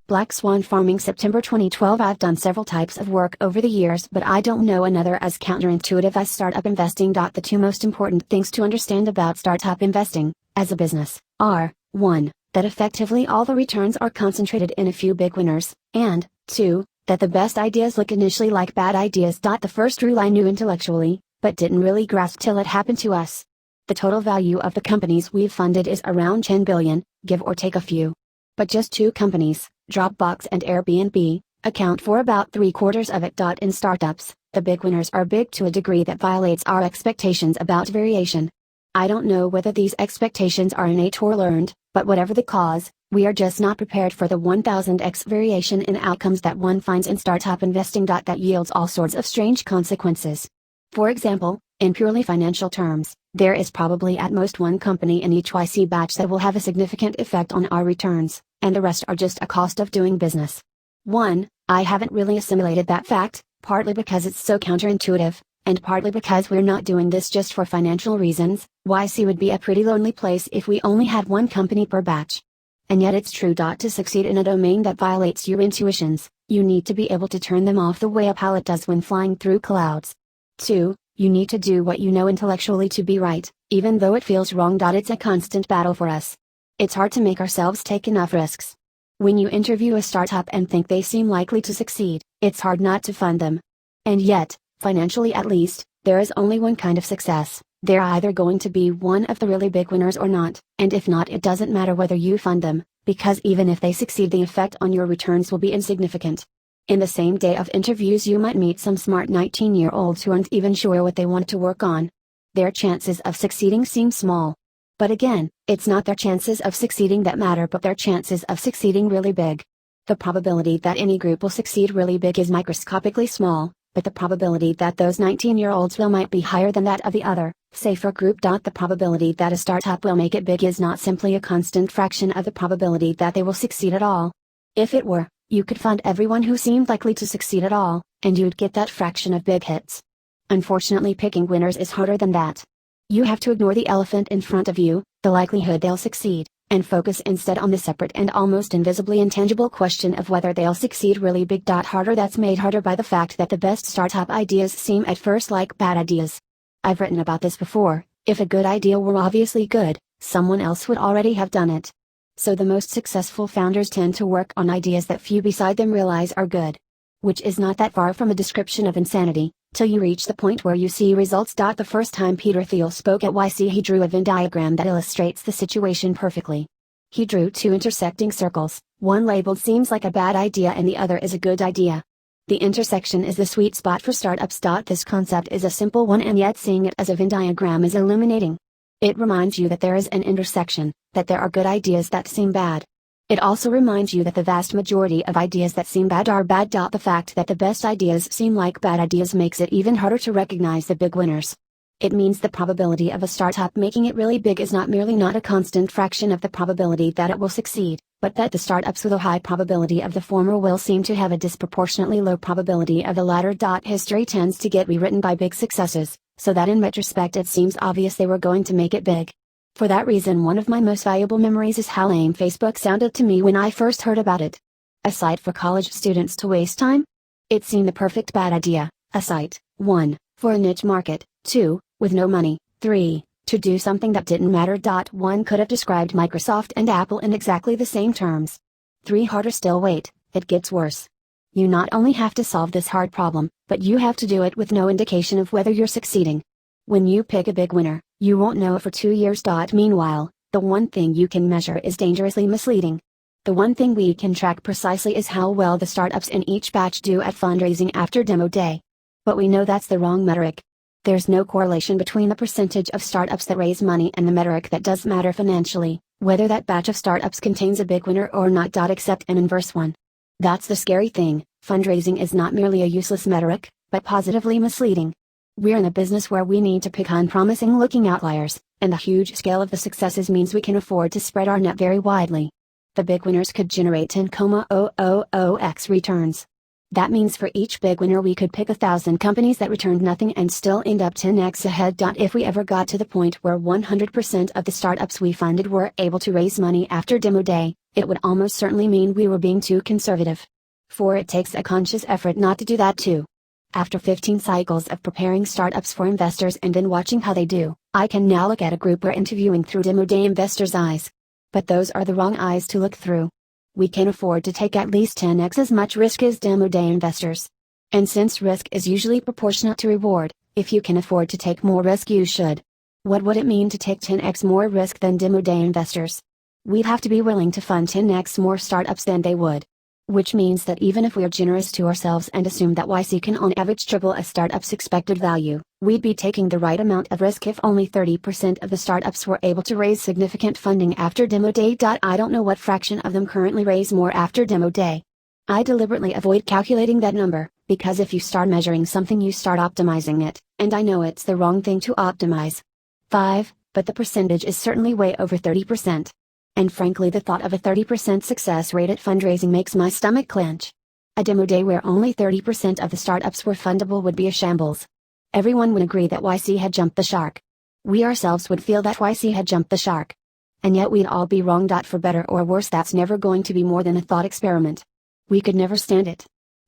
Black Swan Farming September 2012. I've done several types of work over the years, but I don't know another as counterintuitive as startup investing. The two most important things to understand about startup investing, as a business, are 1. That effectively all the returns are concentrated in a few big winners, and 2. That the best ideas look initially like bad ideas. The first rule I knew intellectually, but didn't really grasp till it happened to us. The total value of the companies we've funded is around 10 billion, give or take a few. But just two companies, Dropbox and Airbnb, account for about 3/4 of it. In startups, the big winners are big to a degree that violates our expectations about variation. I don't know whether these expectations are innate or learned, but whatever the cause, we are just not prepared for the 1000x variation in outcomes that one finds in startup investing. That yields all sorts of strange consequences. For example, in purely financial terms, there is probably at most one company in each YC batch that will have a significant effect on our returns, and the rest are just a cost of doing business. 1. I haven't really assimilated that fact, partly because it's so counterintuitive, and partly because we're not doing this just for financial reasons. YC would be a pretty lonely place if we only had one company per batch. And yet it's true. To succeed in a domain that violates your intuitions, you need to be able to turn them off the way a pilot does when flying through clouds. 2. You need to do what you know intellectually to be right, even though it feels wrong. It's a constant battle for us. It's hard to make ourselves take enough risks. When you interview a startup and think they seem likely to succeed, it's hard not to fund them. And yet, financially at least, there is only one kind of success. They're either going to be one of the really big winners or not, and if not, it doesn't matter whether you fund them, because even if they succeed, the effect on your returns will be insignificant. In the same day of interviews, you might meet some smart 19-year-olds who aren't even sure what they want to work on. Their chances of succeeding seem small. But again, it's not their chances of succeeding that matter, but their chances of succeeding really big. The probability that any group will succeed really big is microscopically small, but the probability that those 19-year-olds will might be higher than that of the other, safer group. The probability that a startup will make it big is not simply a constant fraction of the probability that they will succeed at all. If it were, you could fund everyone who seemed likely to succeed at all, and you'd get that fraction of big hits. Unfortunately, picking winners is harder than that. You have to ignore the elephant in front of you, the likelihood they'll succeed, and focus instead on the separate and almost invisibly intangible question of whether they'll succeed really big. Harder. That's made harder by the fact that the best startup ideas seem at first like bad ideas. I've written about this before. If a good idea were obviously good, someone else would already have done it. So the most successful founders tend to work on ideas that few beside them realize are good. Which is not that far from a description of insanity, till you reach the point where you see results. The first time Peter Thiel spoke at YC, he drew a Venn diagram that illustrates the situation perfectly. He drew two intersecting circles, one labeled seems like a bad idea and the other is a good idea. The intersection is the sweet spot for startups. This concept is a simple one, and yet seeing it as a Venn diagram is illuminating. It reminds you that there is an intersection, that there are good ideas that seem bad. It also reminds you that the vast majority of ideas that seem bad are bad. The fact that the best ideas seem like bad ideas makes it even harder to recognize the big winners. It means the probability of a startup making it really big is not merely not a constant fraction of the probability that it will succeed, but that the startups with a high probability of the former will seem to have a disproportionately low probability of the latter. History tends to get rewritten by big successes, so that in retrospect it seems obvious they were going to make it big. For that reason, one of my most valuable memories is how lame Facebook sounded to me when I first heard about it. A site for college students to waste time? It seemed the perfect bad idea. A site, 1, for a niche market, 2, with no money, 3, to do something that didn't matter. One could have described Microsoft and Apple in exactly the same terms. 3 harder still. Wait, it gets worse. You not only have to solve this hard problem, but you have to do it with no indication of whether you're succeeding. When you pick a big winner, you won't know it for 2 years. Meanwhile, the one thing you can measure is dangerously misleading. The one thing we can track precisely is how well the startups in each batch do at fundraising after demo day. But we know that's the wrong metric. There's no correlation between the percentage of startups that raise money and the metric that does matter financially, whether that batch of startups contains a big winner or not. Except an inverse one. That's the scary thing. Fundraising is not merely a useless metric, but positively misleading. We're in a business where we need to pick unpromising looking outliers, and the huge scale of the successes means we can afford to spread our net very widely. The big winners could generate 10,000x returns. That means for each big winner we could pick 1,000 companies that returned nothing and still end up 10x ahead. If we ever got to the point where 100% of the startups we funded were able to raise money after demo day, it would almost certainly mean we were being too conservative. For it takes a conscious effort not to do that too. After 15 cycles of preparing startups for investors and then watching how they do, I can now look at a group we're interviewing through demo day investors' eyes. But those are the wrong eyes to look through. We can afford to take at least 10x as much risk as demo day investors. And since risk is usually proportionate to reward, if you can afford to take more risk you should. What would it mean to take 10x more risk than demo day investors? We'd have to be willing to fund 10x more startups than they would. Which means that even if we're generous to ourselves and assume that YC can on average triple a startup's expected value, we'd be taking the right amount of risk if only 30% of the startups were able to raise significant funding after demo day. I don't know what fraction of them currently raise more after demo day. I deliberately avoid calculating that number, because if you start measuring something you start optimizing it, and I know it's the wrong thing to optimize. 5, but the percentage is certainly way over 30%. And frankly the thought of a 30% success rate at fundraising makes my stomach clench. A demo day where only 30% of the startups were fundable would be a shambles. Everyone would agree that YC had jumped the shark. We ourselves would feel that YC had jumped the shark. And yet we'd all be wrong. For better or worse, that's never going to be more than a thought experiment. We could never stand it.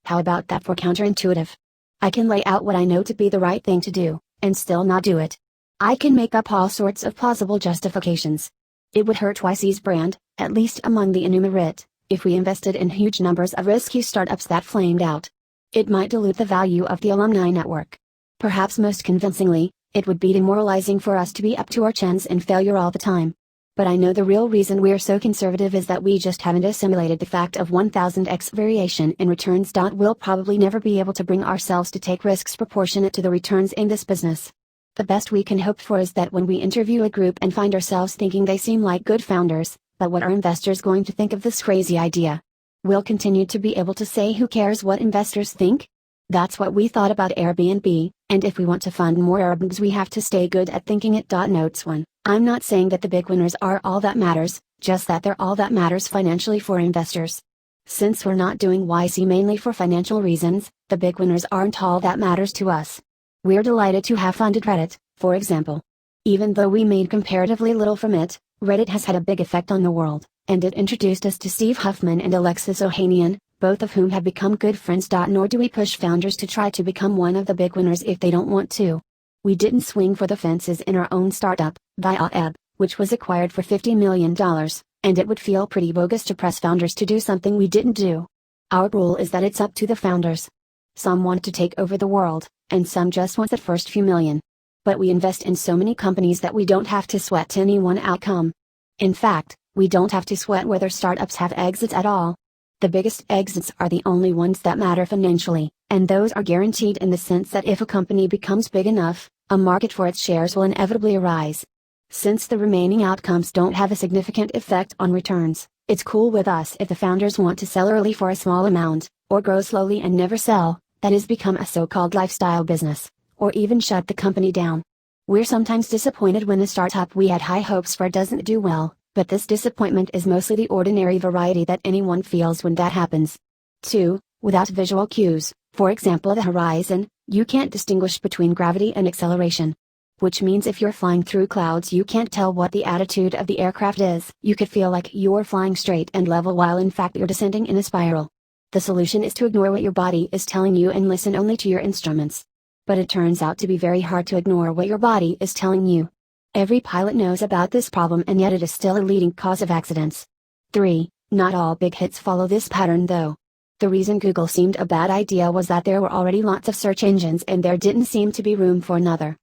How about that for counterintuitive? I can lay out what I know to be the right thing to do, and still not do it. I can make up all sorts of plausible justifications. It would hurt YC's brand, at least among the innumerate, if we invested in huge numbers of risky startups that flamed out. It might dilute the value of the alumni network. Perhaps most convincingly, it would be demoralizing for us to be up to our chins in failure all the time. But I know the real reason we're so conservative is that we just haven't assimilated the fact of 1000x variation in returns. We'll probably never be able to bring ourselves to take risks proportionate to the returns in this business. The best we can hope for is that when we interview a group and find ourselves thinking they seem like good founders, but what are investors going to think of this crazy idea? We'll continue to be able to say who cares what investors think? That's what we thought about Airbnb, and if we want to fund more Airbnbs we have to stay good at thinking it. Note Swan, I'm not saying that the big winners are all that matters, just that they're all that matters financially for investors. Since we're not doing YC mainly for financial reasons, the big winners aren't all that matters to us. We're delighted to have funded Reddit, for example. Even though we made comparatively little from it, Reddit has had a big effect on the world, and it introduced us to Steve Huffman and Alexis Ohanian, both of whom have become good friends. Nor do we push founders to try to become one of the big winners if they don't want to. We didn't swing for the fences in our own startup, ViaEb, which was acquired for $50 million, and it would feel pretty bogus to press founders to do something we didn't do. Our rule is that it's up to the founders. Some want to take over the world, and some just want the first few million. But we invest in so many companies that we don't have to sweat any one outcome. In fact, we don't have to sweat whether startups have exits at all. The biggest exits are the only ones that matter financially, and those are guaranteed in the sense that if a company becomes big enough, a market for its shares will inevitably arise. Since the remaining outcomes don't have a significant effect on returns, it's cool with us if the founders want to sell early for a small amount, or grow slowly and never sell, that is, become a so-called lifestyle business, or even shut the company down. We're sometimes disappointed when the startup we had high hopes for doesn't do well, but this disappointment is mostly the ordinary variety that anyone feels when that happens. 2. Without visual cues, for example the horizon, you can't distinguish between gravity and acceleration. Which means if you're flying through clouds you can't tell what the attitude of the aircraft is. You could feel like you're flying straight and level while in fact you're descending in a spiral. The solution is to ignore what your body is telling you and listen only to your instruments. But it turns out to be very hard to ignore what your body is telling you. Every pilot knows about this problem and yet it is still a leading cause of accidents. 3. Not all big hits follow this pattern though. The reason Google seemed a bad idea was that there were already lots of search engines and there didn't seem to be room for another.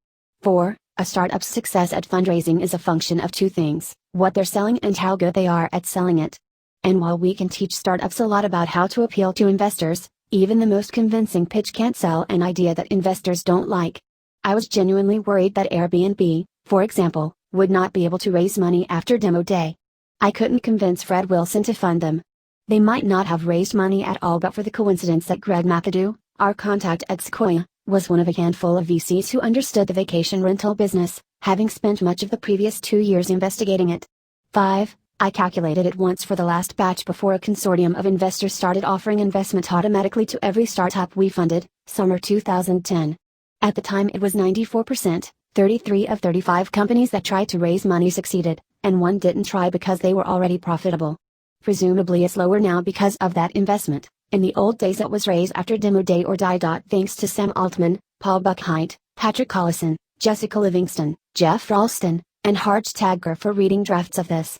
4. A startup's success at fundraising is a function of two things, what they're selling and how good they are at selling it. And while we can teach startups a lot about how to appeal to investors, even the most convincing pitch can't sell an idea that investors don't like. I was genuinely worried that Airbnb, for example, would not be able to raise money after demo day. I couldn't convince Fred Wilson to fund them. They might not have raised money at all but for the coincidence that Greg McAdoo, our contact at Sequoia, was one of a handful of VCs who understood the vacation rental business, having spent much of the previous 2 years investigating it. 5. I calculated it once for the last batch before a consortium of investors started offering investment automatically to every startup we funded, summer 2010. At the time it was 94%, 33 of 35 companies that tried to raise money succeeded, and one didn't try because they were already profitable. Presumably it's lower now because of that investment. In the old days it was raised after demo day or die. Thanks to Sam Altman, Paul Buchheit, Patrick Collison, Jessica Livingston, Jeff Ralston, and Harj Taggar for reading drafts of this.